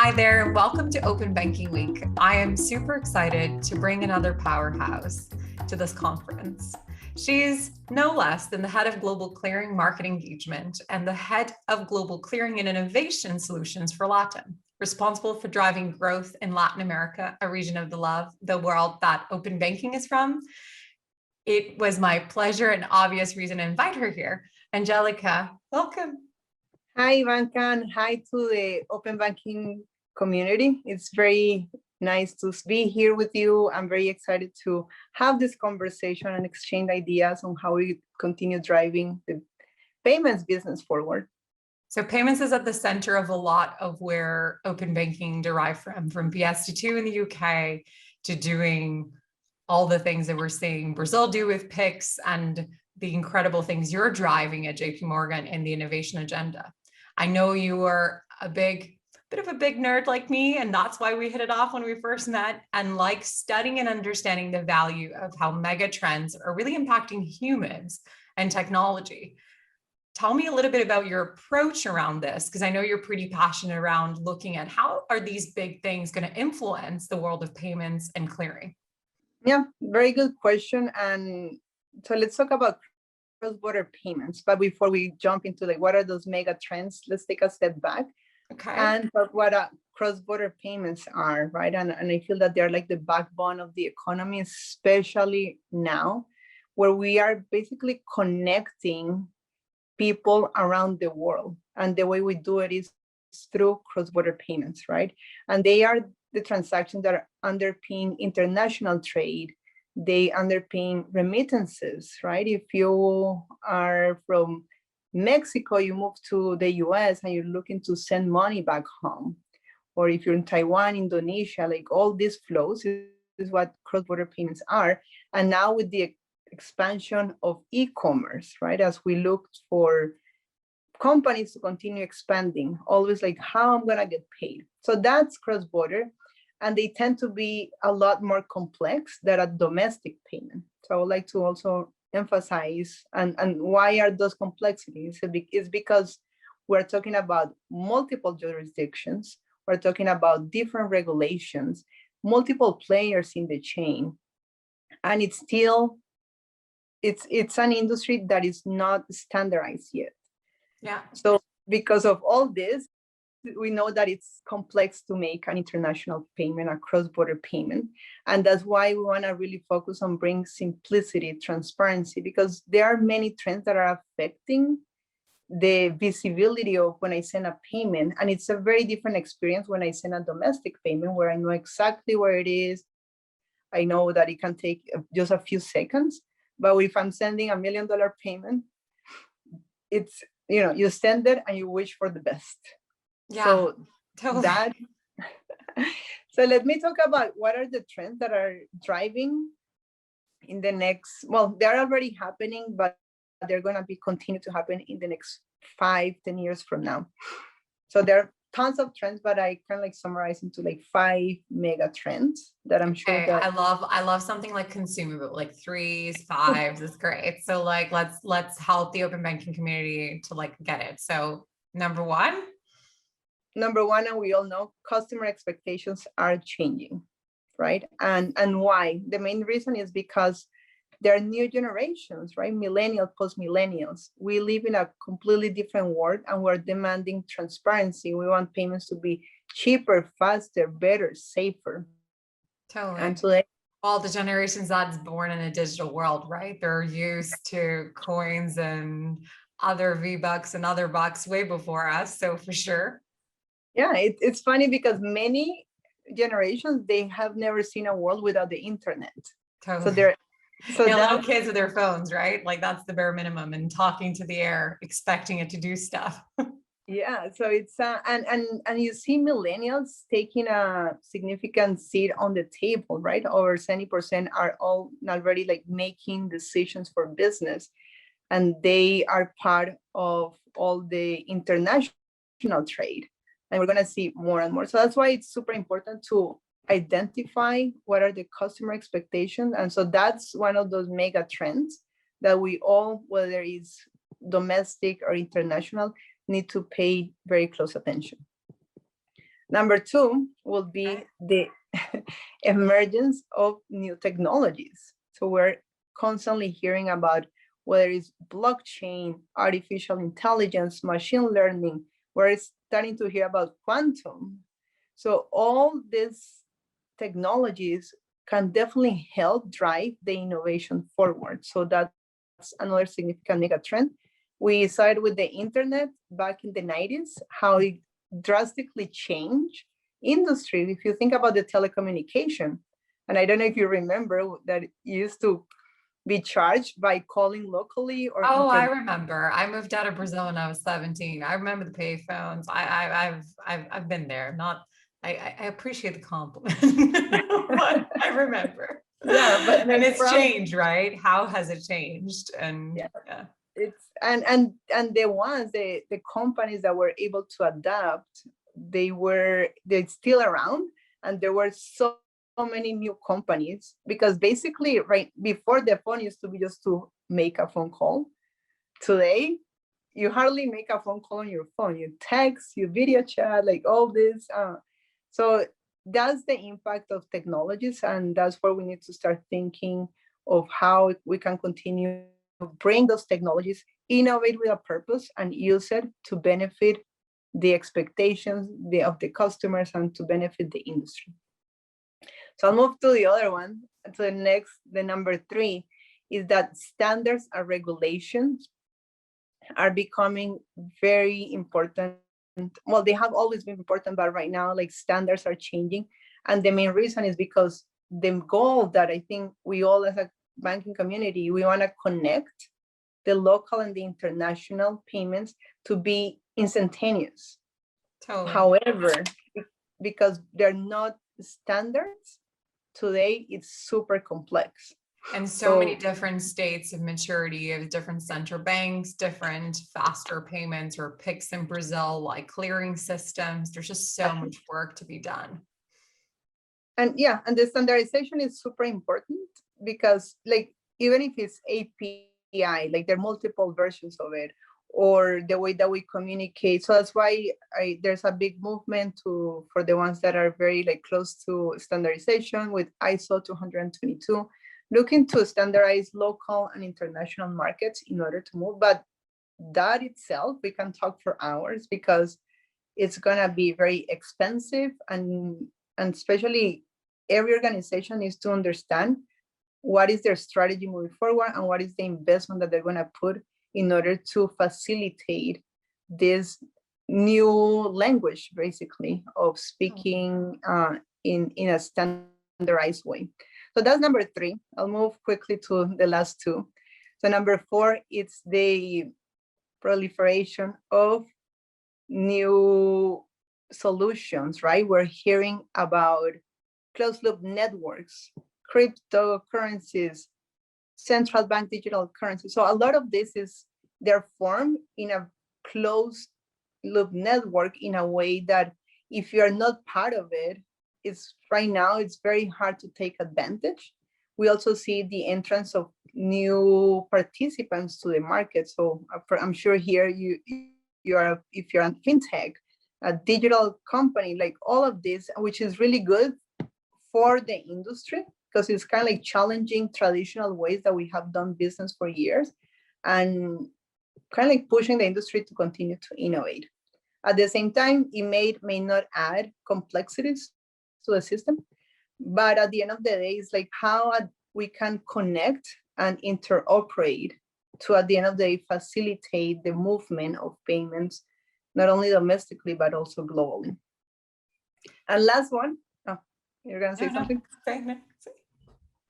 Hi there, and welcome to Open Banking Week. I am super excited to bring another powerhouse to this conference. She's no less than the head of Global Clearing Market Engagement and the head of Global Clearing and Innovation Solutions for Latin, responsible for driving growth in Latin America, a region of the world that open banking is from. It was my pleasure and obvious reason to invite her here. Angelica, welcome. Hi, Ivanka, and hi to the open banking community. It's very nice to be here with you. I'm very excited to have this conversation and exchange ideas on how we continue driving the payments business forward. So payments is at the center of a lot of where open banking derived from PSD2 in the UK to doing all the things that we're seeing Brazil do with PIX and the incredible things you're driving at JP Morgan in the innovation agenda. I know you are a bit of a big nerd like me, and that's why we hit it off when we first met, and like studying and understanding the value of how mega trends are really impacting humans and technology. Tell me a little bit about your approach around this, because I know you're pretty passionate around looking at how are these big things going to influence the world of payments and clearing? Yeah, very good question. And so let's talk about cross-border payments. But before we jump into like what are those mega trends, let's take a step back and talk what cross-border payments are, right? And I feel that they're like the backbone of the economy, especially now, where we are basically connecting people around the world. And the way we do it is through cross-border payments, right? And they are the transactions that underpin international trade. They underpin remittances, right? If you are from Mexico, you move to the US and you're looking to send money back home. Or if you're in Taiwan, Indonesia, like all these flows is what cross-border payments are. And now with the expansion of e-commerce, right? As we look for companies to continue expanding, always like how I'm gonna get paid. So that's cross-border. And they tend to be a lot more complex than a domestic payment. So I would like to also emphasize, and why are those complexities? It's because we're talking about multiple jurisdictions, we're talking about different regulations, multiple players in the chain, and it's an industry that is not standardized yet. Yeah. So because of all this, we know that it's complex to make an international payment, a cross-border payment. And that's why we want to really focus on bringing simplicity, transparency, because there are many trends that are affecting the visibility of when I send a payment. And it's a very different experience when I send a domestic payment where I know exactly where it is. I know that it can take just a few seconds. But if I'm sending $1 million payment, it's, you send it and you wish for the best. Yeah, so totally. So let me talk about what are the trends that are driving in the next, well, they're already happening, but they're going to be continue to happen in the next 5-10 years from now. So there are tons of trends, but I kind of like summarize into like 5 mega trends that I'm sure that I love something like consumable, like 3s, 5s is great. So like let's help the open banking community to like get it. So number one, and we all know customer expectations are changing, right? And why? The main reason is because there are new generations, right? Millennials, post-millennials. We live in a completely different world and we're demanding transparency. We want payments to be cheaper, faster, better, safer. Totally. And today, all the generations that's born in a digital world, right? They're used to coins and other V-Bucks and other bucks way before us. So for sure. Yeah, it's funny because many generations, they have never seen a world without the internet. Totally. So little kids with their phones, right? Like that's the bare minimum, and talking to the air, expecting it to do stuff. Yeah, so it's and you see millennials taking a significant seat on the table, right? Over 70% are all already like making decisions for business, and they are part of all the international trade. And we're going to see more and more. So that's why it's super important to identify what are the customer expectations. And so that's one of those mega trends that we all, whether it's domestic or international, need to pay very close attention. Number two will be the emergence of new technologies. So we're constantly hearing about whether it's blockchain, artificial intelligence, machine learning. We're starting to hear about quantum. So all these technologies can definitely help drive the innovation forward. So that's another significant mega trend. We started with the internet back in the 90s, how it drastically changed industry. If you think about the telecommunication, and I don't know if you remember that it used to be charged by calling locally or. Oh, I remember. I moved out of Brazil when I was 17. I remember the pay phones. I've been there. I appreciate the compliment, but I remember. Yeah, but and it's changed, right? How has it changed? And yeah. It's and the companies that were able to adapt, they're still around, and there were so many new companies, because basically right before, the phone used to be just to make a phone call. Today you hardly make a phone call on your phone. You text, you video chat, like all this. So that's the impact of technologies, and that's where we need to start thinking of how we can continue to bring those technologies, innovate with a purpose, and use it to benefit the expectations of the customers and to benefit the industry. So I'll move to the other one. To the next, the number three is that standards and regulations are becoming very important. Well, they have always been important, but right now, like, standards are changing. And the main reason is because the goal that I think we all as a banking community, we want to connect the local and the international payments to be instantaneous. Totally. However, because they're not standards, today it's super complex. And so many different states of maturity of different central banks, different faster payments or PIX in Brazil, like clearing systems. There's just so much work to be done. And yeah, and the standardization is super important, because like, even if it's API, like there are multiple versions of it, or the way that we communicate. So that's why there's a big movement for the ones that are very like close to standardization with ISO 222, looking to standardize local and international markets in order to move. But that itself, we can talk for hours, because it's gonna be very expensive, and especially every organization needs to understand what is their strategy moving forward and what is the investment that they're gonna put in order to facilitate this new language, basically, of speaking in a standardized way. So that's number three. I'll move quickly to the last two. So number four, it's the proliferation of new solutions, right? We're hearing about closed loop networks, cryptocurrencies, central bank digital currency. So a lot of this they're formed in a closed loop network in a way that if you're not part of it, right now it's very hard to take advantage. We also see the entrance of new participants to the market. So I'm sure here if you're a fintech, a digital company, like all of this, which is really good for the industry, because it's kind of like challenging traditional ways that we have done business for years, and kind of like pushing the industry to continue to innovate. At the same time, it may not add complexities to the system, but at the end of the day, it's like how we can connect and interoperate to, at the end of the day, facilitate the movement of payments, not only domestically, but also globally. And last one, you're gonna say something?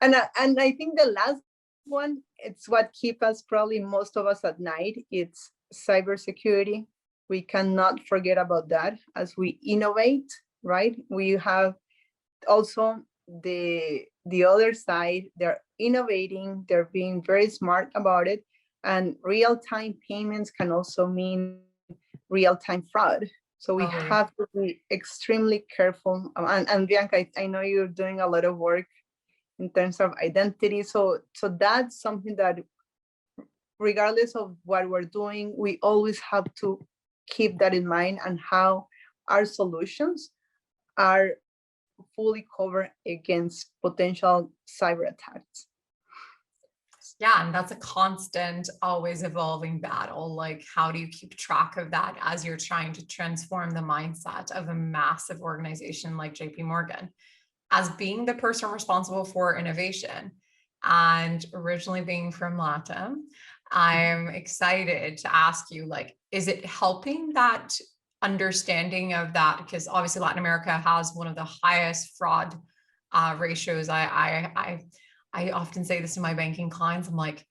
And I think the last one, it's what keeps us, probably most of us, at night. It's cybersecurity. We cannot forget about that as we innovate, right? We have also the other side. They're innovating, they're being very smart about it, and real-time payments can also mean real-time fraud. So we have to be extremely careful. And Bianca, I know you're doing a lot of work in terms of identity. So that's something that, regardless of what we're doing, we always have to keep that in mind, and how our solutions are fully covered against potential cyber attacks. Yeah, and that's a constant, always evolving battle. Like, how do you keep track of that as you're trying to transform the mindset of a massive organization like JP Morgan? As being the person responsible for innovation and originally being from LATAM, I'm excited to ask you, like, is it helping that understanding of that? Because obviously Latin America has one of the highest fraud ratios. I often say this to my banking clients. I'm like,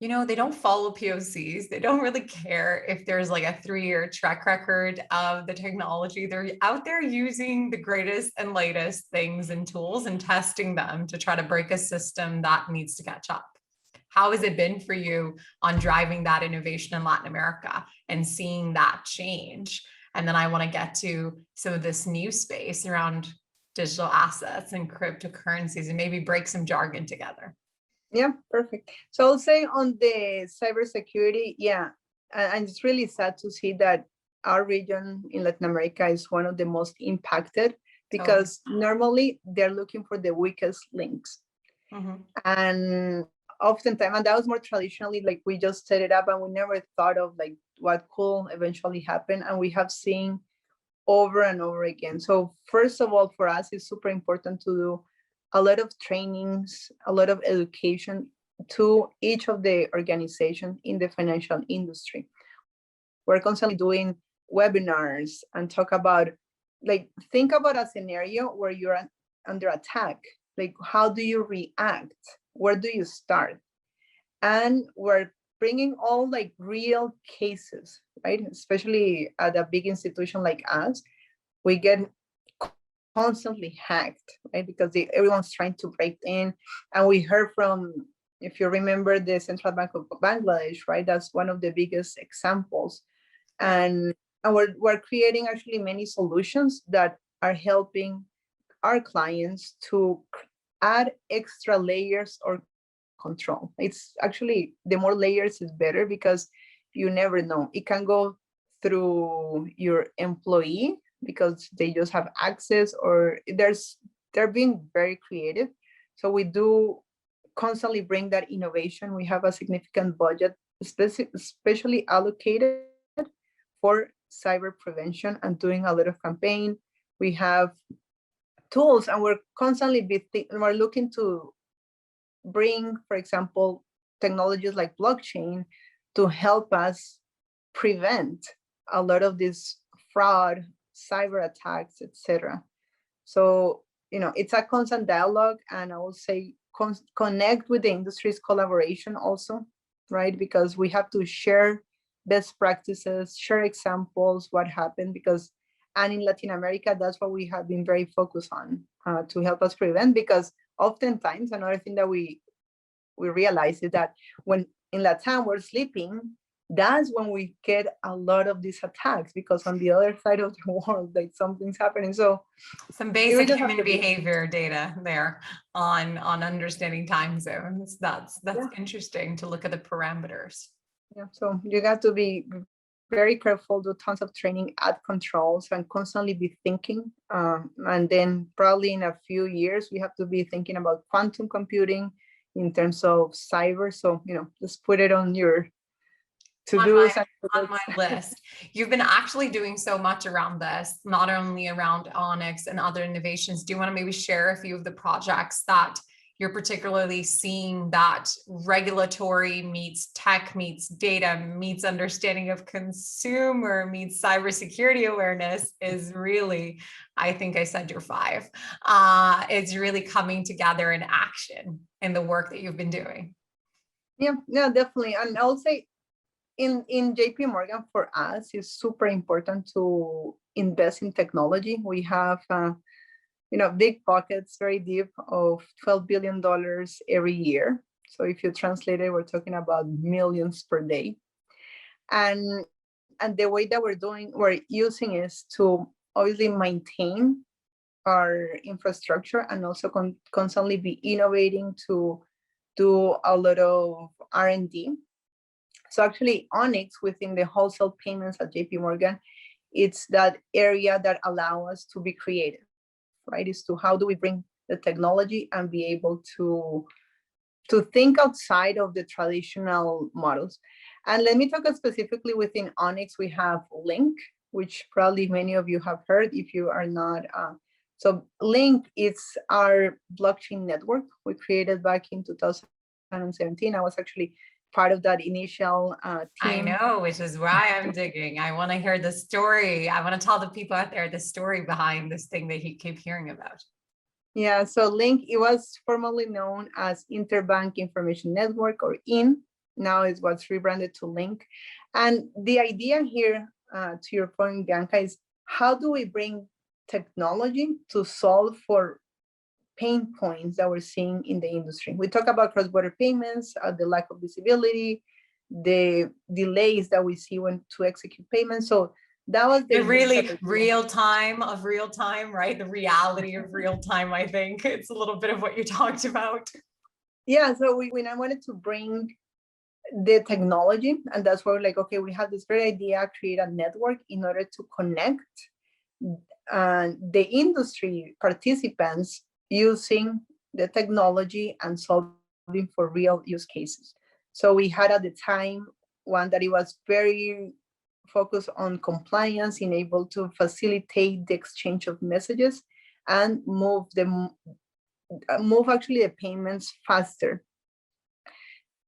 you know, they don't follow POCs. They don't really care if there's like a 3-year track record of the technology. They're out there using the greatest and latest things and tools and testing them to try to break a system that needs to catch up. How has it been for you on driving that innovation in Latin America and seeing that change? And then I want to get to some of this new space around digital assets and cryptocurrencies and maybe break some jargon together. Yeah, perfect. So I'll say on the cybersecurity, yeah, and it's really sad to see that our region in Latin America is one of the most impacted because normally they're looking for the weakest links. And oftentimes, and that was more traditionally, like we just set it up and we never thought of like what could eventually happen. And we have seen over and over again. So first of all, for us, it's super important to do a lot of trainings, a lot of education to each of the organizations in the financial industry. We're constantly doing webinars and talk about, like, think about a scenario where you're under attack. Like, how do you react? Where do you start? And we're bringing all like real cases, right? Especially at a big institution like us, we get constantly hacked, right? Because everyone's trying to break in. And we heard from, if you remember, the Central Bank of Bangladesh, right? That's one of the biggest examples. And we're creating actually many solutions that are helping our clients to add extra layers or control. It's actually, the more layers is better because you never know. It can go through your employee because they just have access, or they're being very creative. So we do constantly bring that innovation. We have a significant budget especially allocated for cyber prevention and doing a lot of campaign. We have tools and we're constantly we're looking to bring, for example, technologies like blockchain to help us prevent a lot of this fraud, cyber attacks, etc. So, you know, it's a constant dialogue, and I will say connect with the industry's collaboration also, right? Because we have to share best practices, share examples, what happened, because, and in Latin America, that's what we have been very focused on to help us prevent, because oftentimes another thing that we realize is that when in Latam we're sleeping, that's when we get a lot of these attacks, because on the other side of the world, like, something's happening. So some basic human behavior data there on understanding time zones. That's interesting to look at the parameters. Yeah, so you got to be very careful, do tons of training, add controls, and constantly be thinking. And then probably in a few years, we have to be thinking about quantum computing in terms of cyber. So, you know, just put it on your to-do on my list. You've been actually doing so much around this, not only around Onyx and other innovations. Do you want to maybe share a few of the projects that you're particularly seeing that regulatory meets tech meets data meets understanding of consumer meets cybersecurity awareness is really, I think I said you're 5. It's really coming together in action in the work that you've been doing. Yeah, definitely. And I'll say in JP Morgan, for us, it's super important to invest in technology. We have big pockets, very deep, of $12 billion every year. So if you translate it, we're talking about millions per day. And the way that we're using is to obviously maintain our infrastructure and also constantly be innovating to do a lot of R&D. So actually Onyx within the wholesale payments at JP Morgan, it's that area that allow us to be creative. right? Is to how do we bring the technology and be able to think outside of the traditional models. And let me talk specifically within Onyx, we have Link, which probably many of you have heard if you are not. So Link is our blockchain network we created back in 2017. I was actually part of that initial team. I know, which is why I'm digging. I want to hear the story. I want to tell the people out there the story behind this thing that you keep hearing about. Yeah, so Link, it was formerly known as Interbank Information Network, or IN. Now is what's rebranded to Link. And the idea here, to your point, Bianca, is how do we bring technology to solve for pain points that we're seeing in the industry? We talk about cross-border payments, the lack of visibility, the delays that we see when to execute payments. So that was the really real time, right? The reality of real time, I think. It's a little bit of what you talked about. Yeah, so we now wanted to bring the technology, and that's where we're like, okay, we have this great idea, create a network in order to connect the industry participants using the technology and solving for real use cases. So we had at the time one that it was very focused on compliance, and able to facilitate the exchange of messages and move actually the payments faster.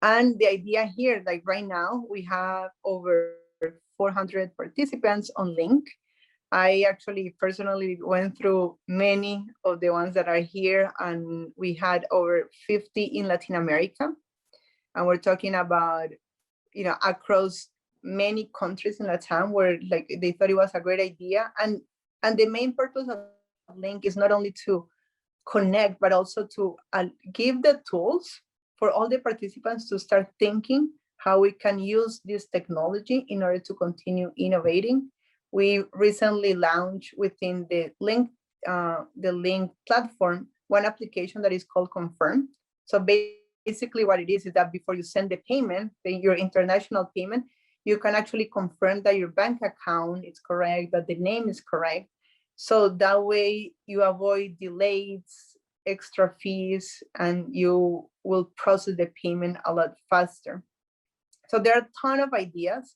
And the idea here, like right now, we have over 400 participants on Link. I actually personally went through many of the ones that are here, and we had over 50 in Latin America. And we're talking about, across many countries in Latam where like they thought it was a great idea. And the main purpose of Link is not only to connect, but also to give the tools for all the participants to start thinking how we can use this technology in order to continue innovating. We recently launched within the Link platform, one application that is called Confirm. So basically what it is that before you send the payment, your international payment, you can actually confirm that your bank account is correct, that the name is correct. So that way you avoid delays, extra fees, and you will process the payment a lot faster. So there are a ton of ideas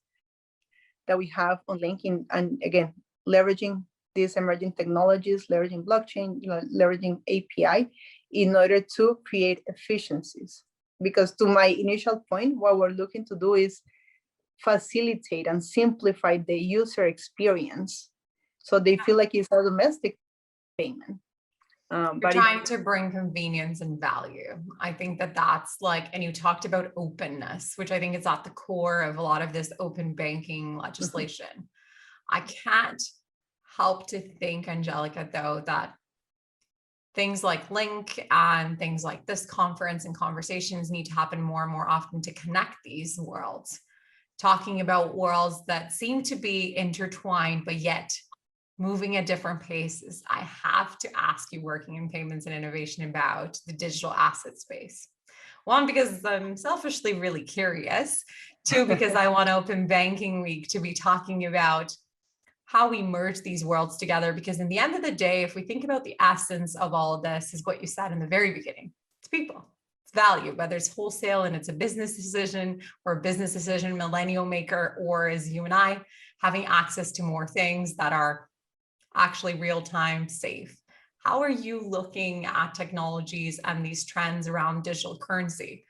that we have on LinkedIn, and again, leveraging these emerging technologies, leveraging blockchain, leveraging API in order to create efficiencies. Because to my initial point, what we're looking to do is facilitate and simplify the user experience so they feel like it's a domestic payment. You're trying to bring convenience and value. I think that's like, and you talked about openness, which I think is at the core of a lot of this open banking legislation. I can't help to think, Angelica, though, that things like Link and things like this conference and conversations need to happen more and more often to connect these worlds, talking about worlds that seem to be intertwined, but yet moving at different paces. I have to ask you, working in payments and innovation, about the digital asset space. One, because I'm selfishly really curious. Two, because I want Open Banking Week to be talking about how we merge these worlds together. Because in the end of the day, if we think about the essence of all of this, is what you said in the very beginning. It's people. It's value, whether it's wholesale and it's a business decision, or a business decision millennial maker, or as you and I, having access to more things that are actually real-time safe. How are you looking at technologies and these trends around digital currency?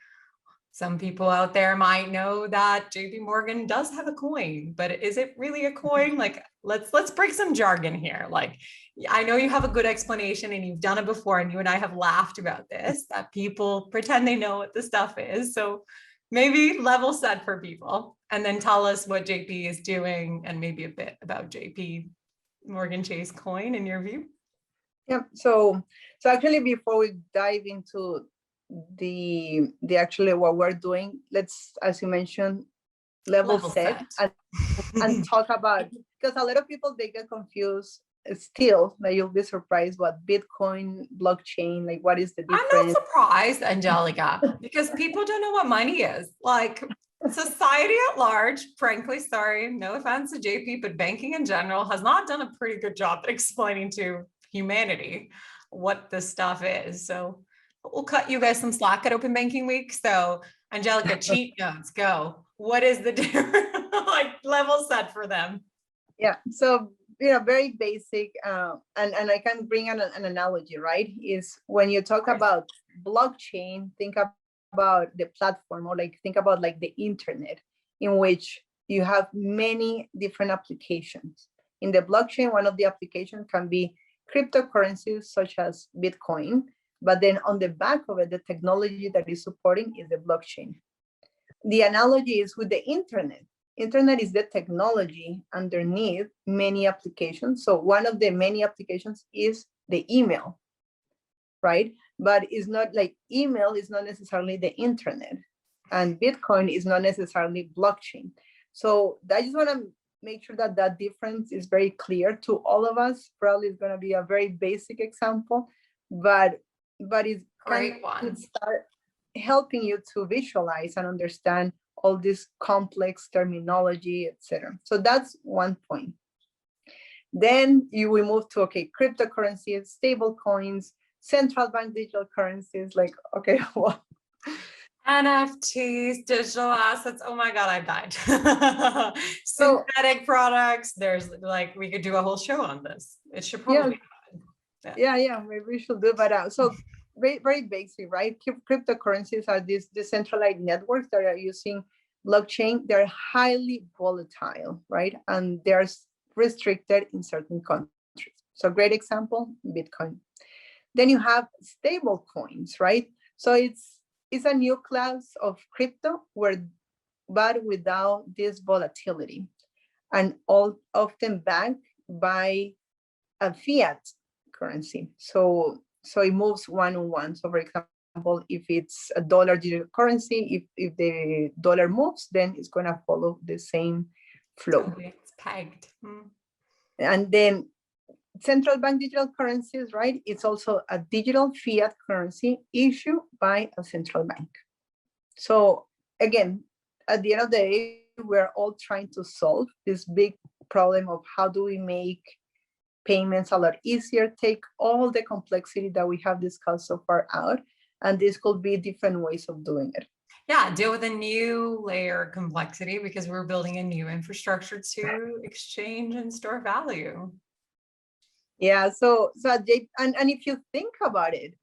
Some people out there might know that JP Morgan does have a coin, but is it really a coin? Like, let's break some jargon here. Like, I know you have a good explanation and you've done it before, and you and I have laughed about this, that people pretend they know what the stuff is. So maybe level set for people, and then tell us what JP is doing and maybe a bit about JP Morgan Chase coin in your view. Yeah, so actually before we dive into the actually what we're doing, let's, as you mentioned, level set. And talk about, because a lot of people, they get confused still, like you'll be surprised what Bitcoin, blockchain, like what is the difference? I'm not surprised, Angelica, because people don't know what money is. Like, society at large, frankly, sorry, no offense to JP, but banking in general has not done a pretty good job at explaining to humanity what this stuff is. So we'll cut you guys some slack at Open Banking Week. So Angelica, cheat notes, go. What is the like level set for them? Yeah, so very basic, and I can bring an analogy, right? Is when you talk about blockchain, think about the platform, or like think about like the internet, in which you have many different applications. In the blockchain, one of the applications can be cryptocurrencies such as Bitcoin, but then on the back of it, the technology that is supporting is the blockchain. The analogy is with the internet. Internet is the technology underneath many applications. So one of the many applications is the email, right? But it's not like email is not necessarily the internet, and Bitcoin is not necessarily blockchain. So I just want to make sure that that difference is very clear to all of us. Probably it's going to be a very basic example, but it's great one. Start helping you to visualize and understand all this complex terminology, etc. So that's one point. Then we move to, okay, cryptocurrencies, stable coins, central bank digital currencies, like, okay, well. NFTs, digital assets. Oh my God, I died. Synthetic products. There's like, we could do a whole show on this. It should probably be fun. Yeah, maybe we should do that. So very, very basic, right? Cryptocurrencies are these decentralized networks that are using blockchain. They're highly volatile, right? And they're restricted in certain countries. So great example, Bitcoin. Then you have stable coins, right? So it's a new class of crypto but without this volatility, and all often backed by a fiat currency. So it moves one-on-one. So for example, if it's a dollar digital currency, if the dollar moves, then it's going to follow the same flow. Okay, it's pegged. And then central bank digital currencies, right? It's also a digital fiat currency issued by a central bank. So again, at the end of the day, we're all trying to solve this big problem of how do we make payments a lot easier, take all the complexity that we have discussed so far out, and this could be different ways of doing it. Yeah, deal with a new layer of complexity because we're building a new infrastructure to exchange and store value. Yeah, so and if you think about it,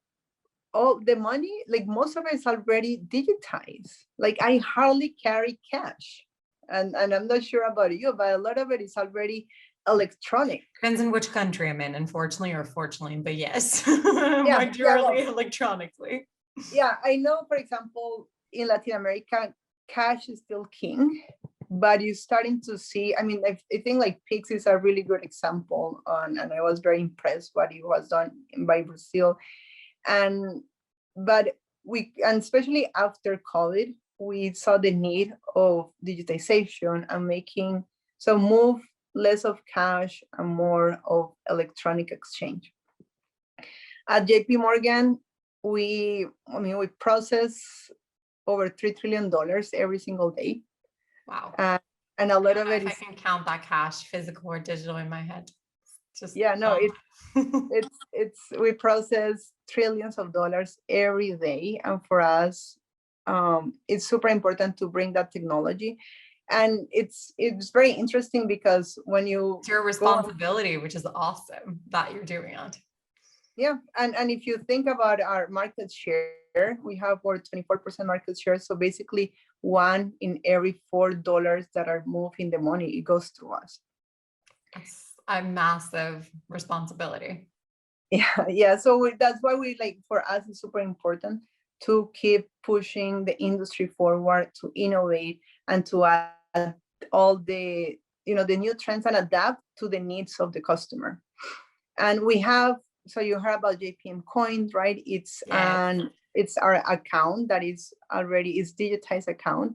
all the money, like most of it is already digitized. Like I hardly carry cash, and I'm not sure about you, but a lot of it is already electronic. Depends on which country I'm in, unfortunately or fortunately, but yes, majority electronically. Yeah, I know, for example, in Latin America, cash is still king, but you're starting to see, I mean, I think like Pix is a really good example and I was very impressed what it was done by Brazil. But especially after COVID, we saw the need of digitization and making, so move less of cash and more of electronic exchange. At JP Morgan, we process over $3 trillion every single day. Wow. And a lot of it is, I can count that cash, physical or digital, in my head. Just yeah, no, we process trillions of dollars every day, and for us, it's super important to bring that technology. And it's very interesting because when it's your responsibility, which is awesome that you're doing it. Yeah, and if you think about our market share, we have over 24% market share. So basically, 1 in every $4 that are moving the money, it goes through us. It's a massive responsibility. Yeah. So that's why for us, it's super important to keep pushing the industry forward, to innovate, and to add all the the new trends and adapt to the needs of the customer. And we have. So you heard about JPM Coin, right? It's our account that is digitized account.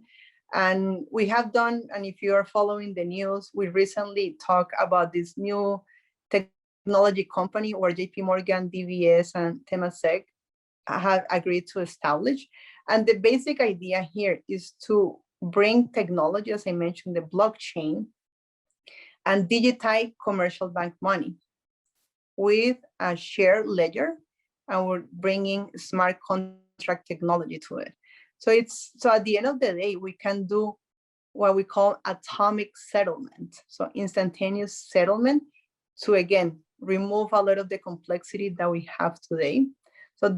And we have done, and if you are following the news, we recently talked about this new technology company where JP Morgan, DBS, and Temasek have agreed to establish. And the basic idea here is to bring technology, as I mentioned, the blockchain, and digitize commercial bank money. with a shared ledger, and we're bringing smart contract technology to it. So at the end of the day, we can do what we call atomic settlement. So instantaneous settlement to, again, remove a lot of the complexity that we have today. So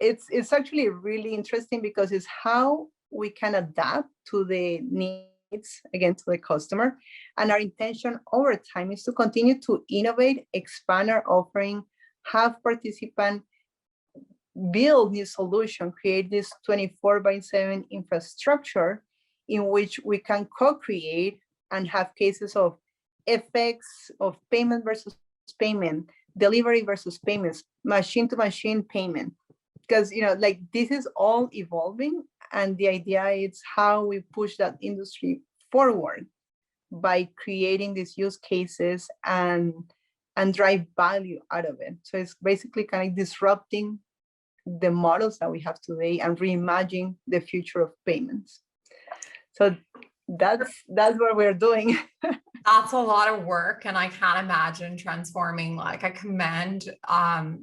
it's actually really interesting because it's how we can adapt to the needs, again, to the customer. And our intention over time is to continue to innovate, expand our offering, have participants build new solution, create this 24/7 infrastructure in which we can co-create and have cases of effects of payment versus payment, delivery versus payments, machine to machine payment. Because, like, this is all evolving, and the idea is how we push that industry forward by creating these use cases and drive value out of it. So it's basically kind of disrupting the models that we have today and reimagine the future of payments. So that's what we're doing. That's a lot of work, and I can't imagine transforming. Like, I commend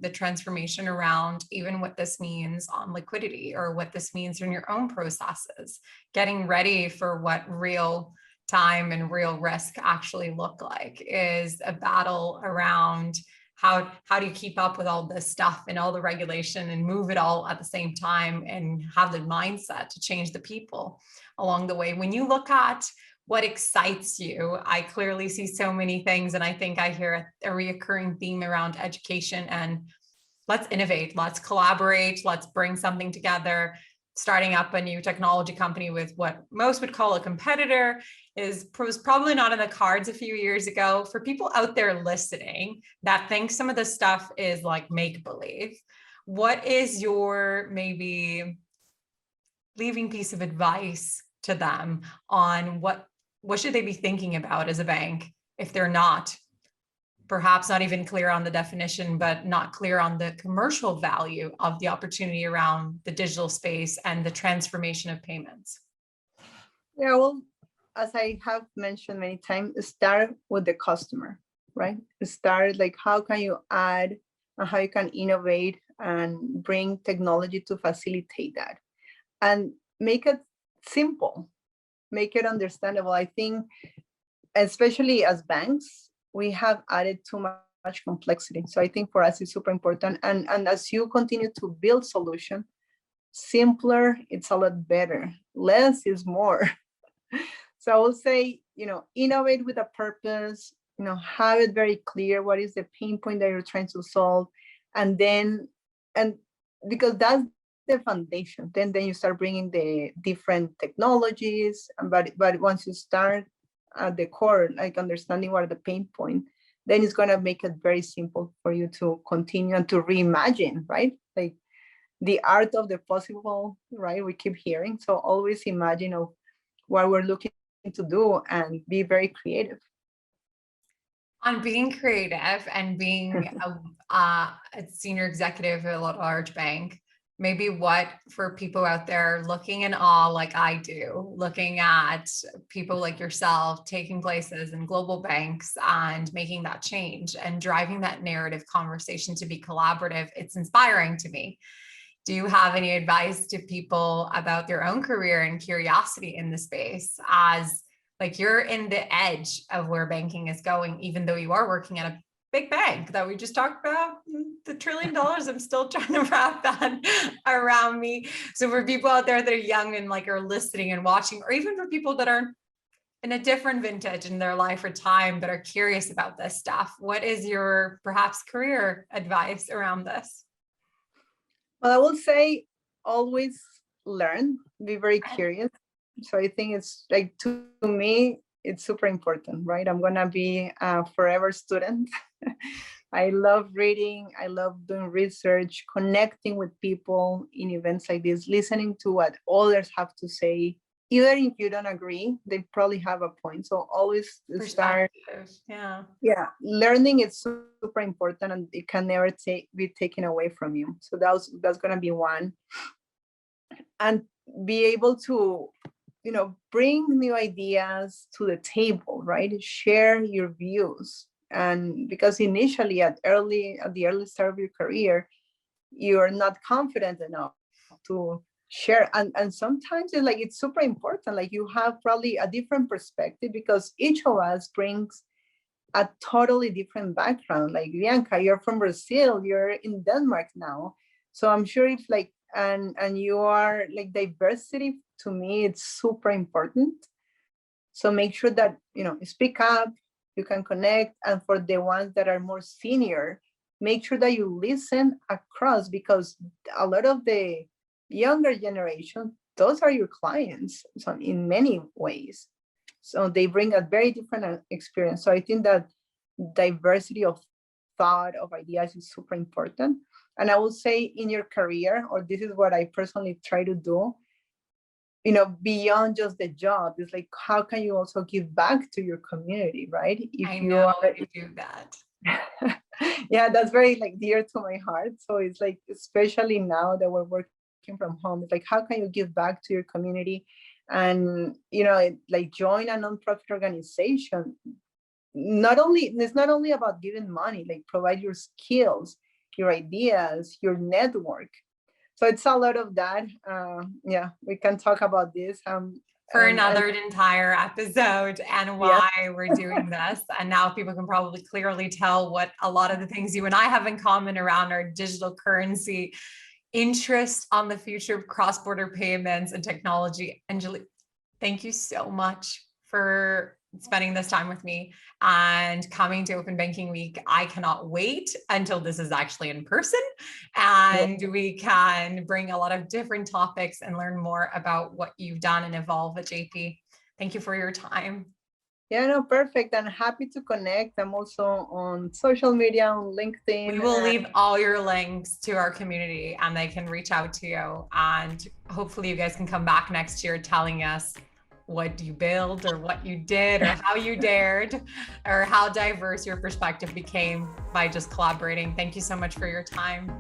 the transformation around even what this means on liquidity, or what this means in your own processes, getting ready for what real time and real risk actually look like. Is a battle around how do you keep up with all this stuff and all the regulation and move it all at the same time, and have the mindset to change the people along the way. When you look at what excites you, I clearly see so many things, and I think I hear a reoccurring theme around education and let's innovate, let's collaborate, let's bring something together. Starting up a new technology company with what most would call a competitor was probably not in the cards a few years ago. For people out there listening that think some of this stuff is like make-believe, what is your maybe leaving piece of advice to them on what should they be thinking about as a bank if they're not, perhaps not even clear on the definition, but not clear on the commercial value of the opportunity around the digital space and the transformation of payments? Yeah, well, as I have mentioned many times, start with the customer, right? Start like, how can you add and how you can innovate and bring technology to facilitate that, and make it simple, make it understandable. I think, especially as banks, we have added too much complexity. So I think for us it's super important. And as you continue to build solution, simpler, it's a lot better. Less is more. So I will say, innovate with a purpose, have it very clear what is the pain point that you're trying to solve. And because that's the foundation, then you start bringing the different technologies. But once you start at the core, like understanding what are the pain point, then it's going to make it very simple for you to continue and to reimagine, right? Like the art of the possible, right? We keep hearing. So always imagine of what we're looking to do and be very creative. On being creative and being a senior executive at a large bank, maybe what, for people out there looking in awe like I do, looking at people like yourself taking places in global banks and making that change and driving that narrative conversation to be collaborative, it's inspiring to me. Do you have any advice to people about their own career and curiosity in the space, as like you're in the edge of where banking is going, even though you are working at a big bank that we just talked about, the $1 trillion, I'm still trying to wrap that around me. So for people out there that are young and like are listening and watching, or even for people that are in a different vintage in their life or time but are curious about this stuff, what is your perhaps career advice around this? Well, I will say always learn, be very curious. So I think it's like, to me, it's super important, right? I'm going to be a forever student. I love reading. I love doing research, connecting with people in events like this, listening to what others have to say. Even if you don't agree, they probably have a point. So always start. Yeah. Learning is super important, and it can never be taken away from you. So that's going to be one. And be able to, bring new ideas to the table, right? Share your views. And because initially at the early start of your career, you're not confident enough to share. And sometimes it's super important. Like you have probably a different perspective because each of us brings a totally different background. Like Bianca, you're from Brazil, you're in Denmark now. So I'm sure if and you are diversity to me, it's super important. So make sure that, speak up, you can connect. And for the ones that are more senior, make sure that you listen across, because a lot of the younger generation, those are your clients, so in many ways. So they bring a very different experience. So I think that diversity of thought, of ideas is super important. And I will say in your career, or this is what I personally try to do, beyond just the job, it's like, how can you also give back to your community, right? I know you do that. Yeah, that's very dear to my heart. So it's especially now that we're working from home, it's how can you give back to your community? And join a nonprofit organization. It's not only about giving money, provide your skills, your ideas, your network. So it's a lot of that. Yeah, we can talk about this for another entire episode and why we're doing this. And now people can probably clearly tell what a lot of the things you and I have in common around our digital currency interest on the future of cross-border payments and technology. Angelica, thank you so much for spending this time with me and coming to Open Banking Week. I cannot wait until this is actually in person and we can bring a lot of different topics and learn more about what you've done and evolve at JP. Thank you for your time. Yeah, no, perfect. And happy to connect. I'm also on social media, on LinkedIn. We will leave all your links to our community and they can reach out to you. And hopefully you guys can come back next year telling us what you build or what you did or how you dared or how diverse your perspective became by just collaborating. Thank you so much for your time.